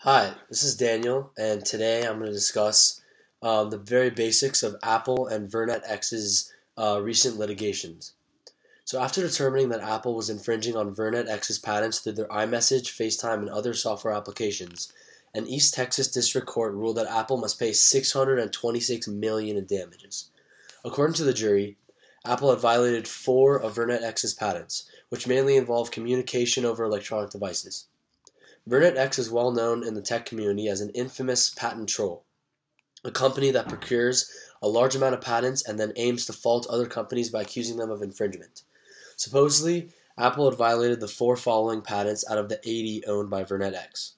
Hi, this is Daniel, and today I'm going to discuss the very basics of Apple and VernetX's recent litigations. So, after determining that Apple was infringing on VernetX's patents through their iMessage, FaceTime, and other software applications, an East Texas district court ruled that Apple must pay $626 million in damages. According to the jury, Apple had violated four of VernetX's patents, which mainly involve communication over electronic devices. VernetX is well known in the tech community as an infamous patent troll, a company that procures a large amount of patents and then aims to fault other companies by accusing them of infringement. Supposedly, Apple had violated the four following patents out of the 80 owned by VernetX.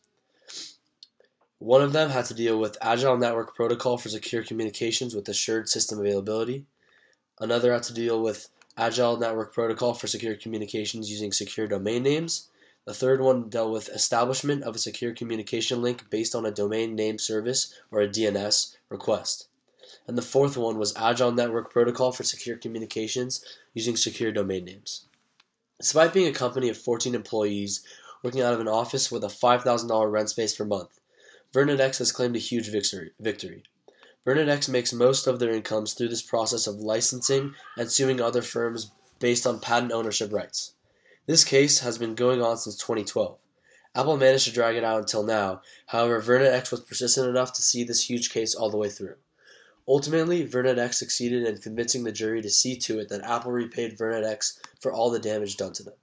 One of them had to deal with Agile Network Protocol for secure communications with assured system availability. Another had to deal with Agile Network Protocol for secure communications using secure domain names. The third one dealt with establishment of a secure communication link based on a domain name service or a DNS request. And the fourth one was Agile Network Protocol for secure communications using secure domain names. Despite being a company of 14 employees working out of an office with a $5,000 rent space per month, VernetX has claimed a huge victory. VernetX makes most of their incomes through this process of licensing and suing other firms based on patent ownership rights. This case has been going on since 2012. Apple managed to drag it out until now. However, VernetX was persistent enough to see this huge case all the way through. Ultimately, VernetX succeeded in convincing the jury to see to it that Apple repaid VernetX for all the damage done to them.